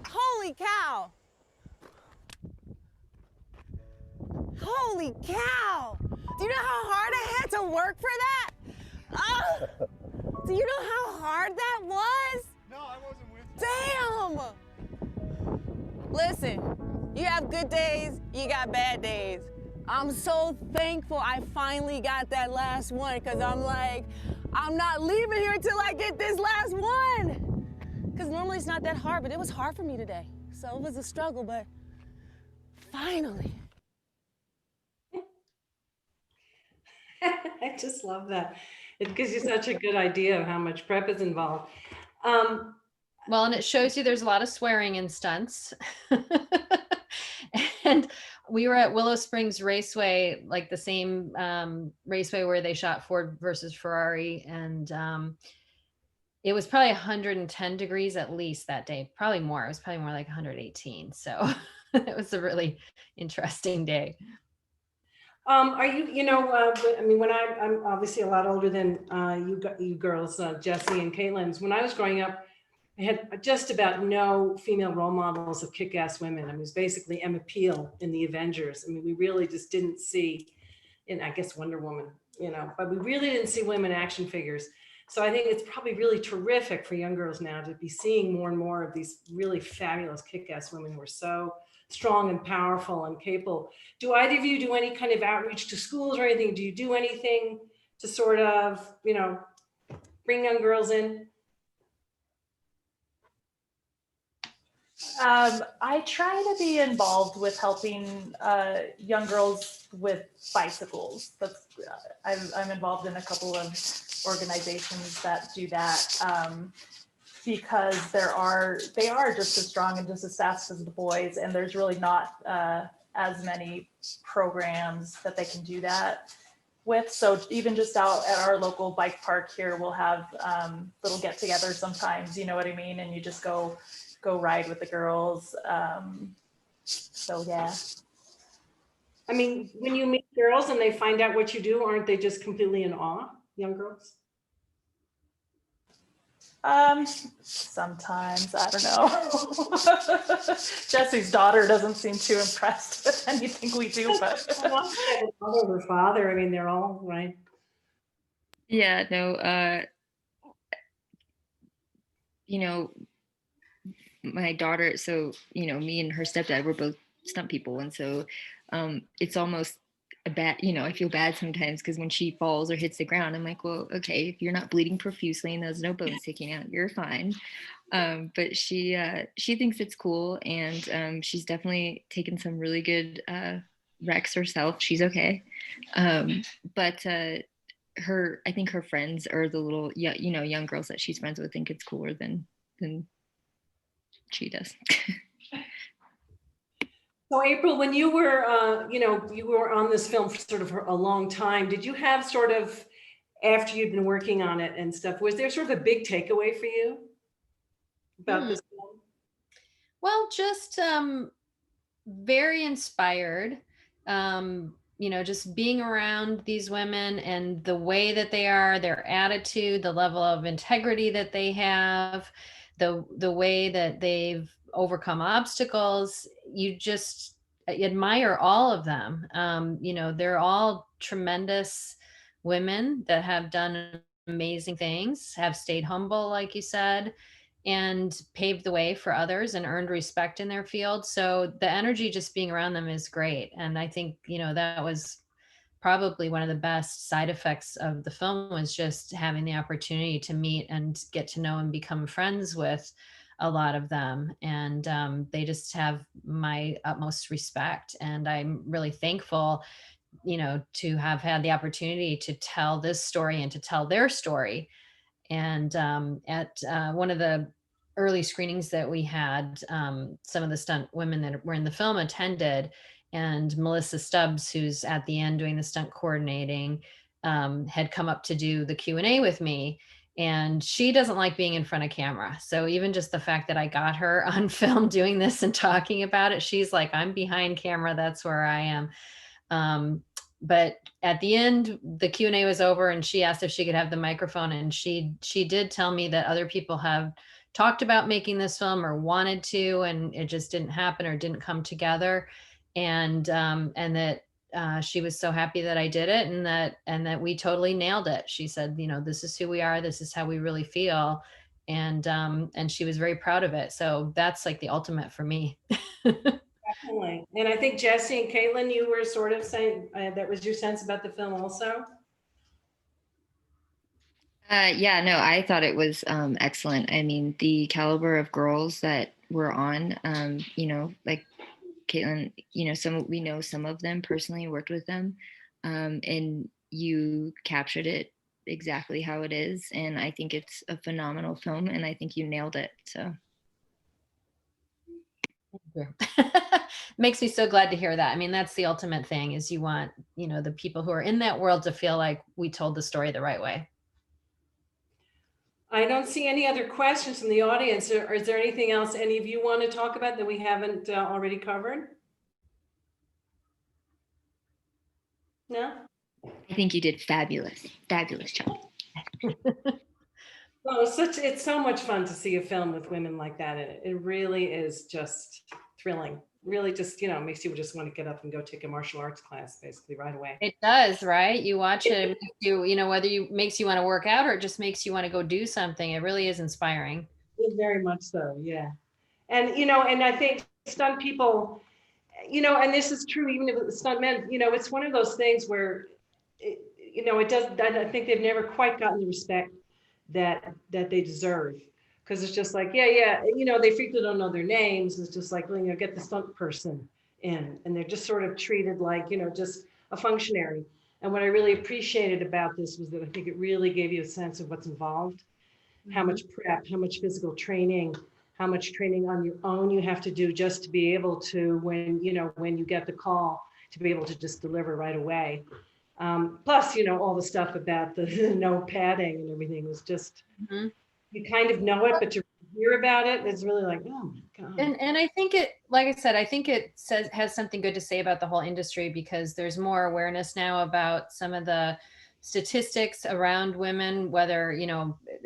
Holy cow! Holy cow! Do you know how hard I had to work for that? Do you know how hard that was? No, I wasn't with you. Damn! Listen, you have good days, you got bad days. I'm so thankful I finally got that last one, because I'm like, I'm not leaving here till I get this last one. Because normally it's not that hard, but it was hard for me today. So it was a struggle, but finally. I just love that. It gives you such a good idea of how much prep is involved. Well, and it shows you there's a lot of swearing in stunts. And we were at Willow Springs Raceway, like the same raceway where they shot Ford versus Ferrari. And it was probably 110 degrees at least that day, probably more. It was probably more like 118. So it was a really interesting day. Are you, I mean, when I'm obviously a lot older than you girls, Jesse and Caitlin's. When I was growing up, I had just about no female role models of kick-ass women. I mean, it was basically Emma Peel in the Avengers. I mean, we really just didn't see, in I guess Wonder Woman, but we really didn't see women action figures. So I think it's probably really terrific for young girls now to be seeing more and more of these really fabulous kick-ass women who are so strong and powerful and capable. Do either of you do any kind of outreach to schools or anything? Do you do anything to sort of, bring young girls in? I try to be involved with helping young girls with bicycles. That's I'm involved in a couple of organizations that do that because they are just as strong and just as fast as the boys, and there's really not as many programs that they can do that. with. So even just out at our local bike park here, we'll have little get-togethers sometimes, you know what I mean? And you just go ride with the girls. So yeah. I mean, when you meet girls and they find out what you do, aren't they just completely in awe, young girls? Sometimes, I don't know. Jesse's daughter doesn't seem too impressed with anything we do, but mother, her father, I mean, they're all right. Yeah, no, you know, my daughter, so, you know, me and her stepdad, we're both stunt people. And so it's almost a bad, you know, I feel bad sometimes because when she falls or hits the ground, I'm like, well, okay, if you're not bleeding profusely and there's no bones sticking out, you're fine. But she thinks it's cool, and she's definitely taken some really good wrecks herself. She's okay. But I think her friends or the little, you know, young girls that she's friends with think it's cooler than she does. So April, when you were, you know, you were on this film for sort of a long time, did you have sort of, after you'd been working on it and stuff, was there sort of a big takeaway for you about this film? Well, just very inspired. You know, just being around these women and the way that they are, their attitude, the level of integrity that they have, the way that they've overcome obstacles. You just admire all of them. You know, they're all tremendous women that have done amazing things, have stayed humble, like you said, and paved the way for others and earned respect in their field. So the energy just being around them is great. And I think, you know, that was probably one of the best side effects of the film, was just having the opportunity to meet and get to know and become friends with a lot of them. And they just have my utmost respect. And I'm really thankful, you know, to have had the opportunity to tell this story and to tell their story. And at one of the early screenings that we had, some of the stunt women that were in the film attended, and Melissa Stubbs, who's at the end doing the stunt coordinating, had come up to do the Q&A with me. And she doesn't like being in front of camera. So even just the fact that I got her on film doing this and talking about it, she's like, I'm behind camera, that's where I am. But at the end, the Q&A was over and she asked if she could have the microphone. And she did tell me that other people have talked about making this film or wanted to, and it just didn't happen or didn't come together. And that she was so happy that I did it, and that we totally nailed it. She said, you know, this is who we are. This is how we really feel. And she was very proud of it. So that's like the ultimate for me. Definitely. And I think Jesse and Caitlin, you were sort of saying that was your sense about the film also. Yeah, no, I thought it was excellent. I mean, the caliber of girls that were on, you know, like Caitlin, you know, we know some of them personally, worked with them, and you captured it exactly how it is. And I think it's a phenomenal film, and I think you nailed it. So. Makes me so glad to hear that. I mean, that's the ultimate thing, is you want, you know, the people who are in that world to feel like we told the story the right way. I don't see any other questions from the audience. Or is there anything else any of you want to talk about that we haven't already covered? No? I think you did fabulous job. Well, it's so much fun to see a film with women like that. It really is just thrilling. Really just, you know, makes you just want to get up and go take a martial arts class basically right away. It does, right? You watch it, it makes you know, whether you makes you want to work out or it just makes you want to go do something. It really is inspiring. Very much so, yeah. And, you know, and I think stunt people, you know, and this is true even if it's stunt men, you know, it's one of those things where, you know, it does, I think they've never quite gotten the respect that they deserve. Because it's just like, yeah, you know, they frequently don't know their names. It's just like, well, you know, get the stunt person in, and they're just sort of treated like, you know, just a functionary. And what I really appreciated about this was that I think it really gave you a sense of what's involved, how much prep, how much physical training, how much training on your own you have to do just to be able to, when you get the call, to be able to just deliver right away. Plus, all the stuff about the no padding and everything was just, you kind of know it, but to hear about it, it's really like, oh my God. And I think it, like I said, I think it has something good to say about the whole industry, because there's more awareness now about some of the statistics around women, whether,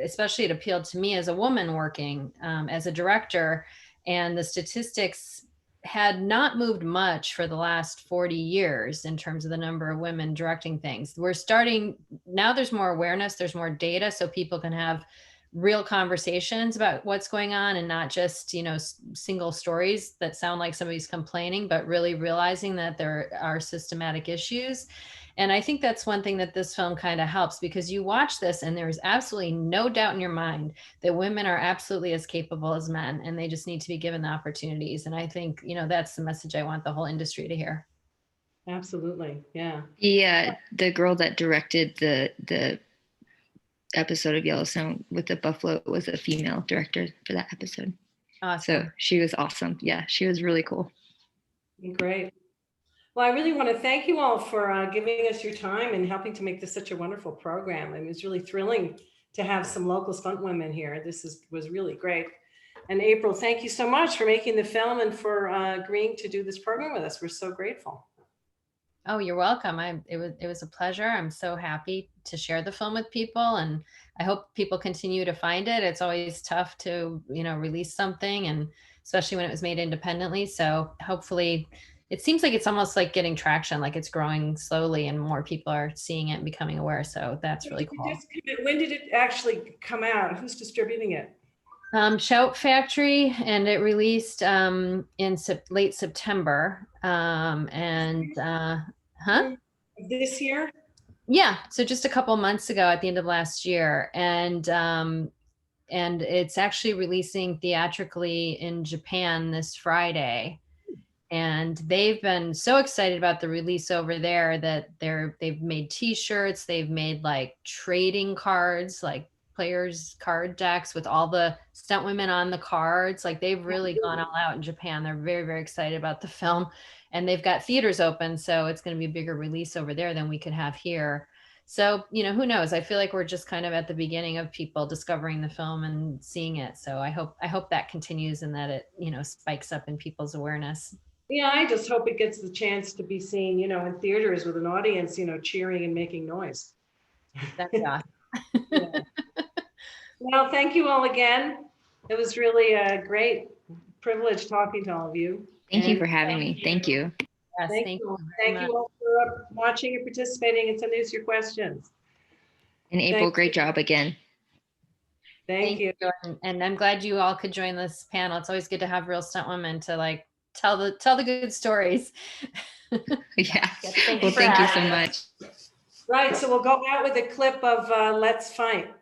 especially it appealed to me as a woman working as a director, and the statistics had not moved much for the last 40 years in terms of the number of women directing things. We're starting, now there's more awareness, there's more data, so people can have real conversations about what's going on, and not just, single stories that sound like somebody's complaining, but really realizing that there are systematic issues. And I think that's one thing that this film kind of helps, because you watch this and there's absolutely no doubt in your mind that women are absolutely as capable as men, and they just need to be given the opportunities. And I think, that's the message I want the whole industry to hear. Absolutely. Yeah. The girl that directed the episode of Yellowstone with the buffalo was a female director for that episode. Awesome. So she was awesome. Yeah, she was really cool. Great. Well, I really want to thank you all for giving us your time and helping to make this such a wonderful program. I mean, it's really thrilling to have some local stunt women here. This was really great. And April, thank you so much for making the film and for agreeing to do this program with us. We're so grateful. Oh, you're welcome. It was a pleasure. I'm so happy to share the film with people, and I hope people continue to find it. It's always tough to, release something, and especially when it was made independently. So hopefully, it seems like it's almost like getting traction, like it's growing slowly and more people are seeing it and becoming aware. So that's really cool. When did it actually come out? Who's distributing it? Shout Factory, and it released in late September. This year? Yeah, so just a couple months ago at the end of last year. And it's actually releasing theatrically in Japan this Friday. And they've been so excited about the release over there that they've made t-shirts, they've made like trading cards, like players card decks with all the stunt women on the cards. Like they've really gone all out in Japan. They're very, very excited about the film, and they've got theaters open. So it's going to be a bigger release over there than we could have here. So, who knows? I feel like we're just kind of at the beginning of people discovering the film and seeing it. So I hope that continues, and that it, spikes up in people's awareness. Yeah, I just hope it gets the chance to be seen, in theaters with an audience, cheering and making noise. That's awesome. Yeah. Well, thank you all again. It was really a great privilege talking to all of you. Thank you for having me. Thank you. Yes, Thank you all for watching and participating and sending us your questions. And April, great job again. Thank you. And I'm glad you all could join this panel. It's always good to have real stunt women to tell the good stories. Yeah. Thank you so much. Right. So we'll go out with a clip of Let's Fight.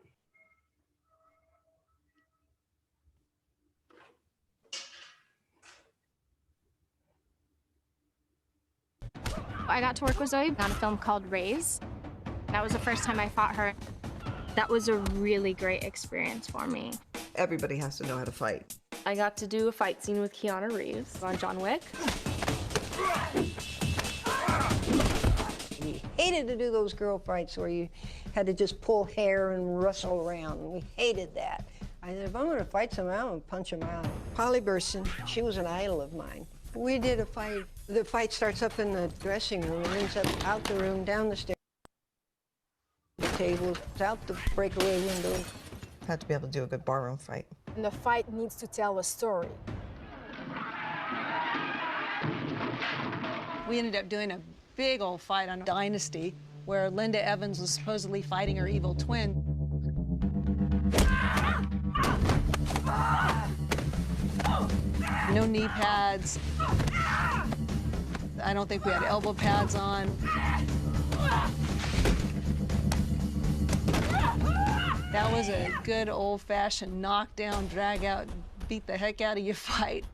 I got to work with Zoe on a film called Reeves. That was the first time I fought her. That was a really great experience for me. Everybody has to know how to fight. I got to do a fight scene with Keanu Reeves on John Wick. We hated to do those girl fights where you had to just pull hair and wrestle around. We hated that. I said, if I'm gonna fight someone, I'm gonna punch them out. Polly Burson, she was an idol of mine. We did a fight. The fight starts up in the dressing room and ends up out the room, down the stairs, the tables, out the breakaway window. Have to be able to do a good barroom fight. And the fight needs to tell a story. We ended up doing a big old fight on Dynasty where Linda Evans was supposedly fighting her evil twin. No knee pads. I don't think we had elbow pads on. That was a good old-fashioned knockdown, drag out, beat the heck out of you fight.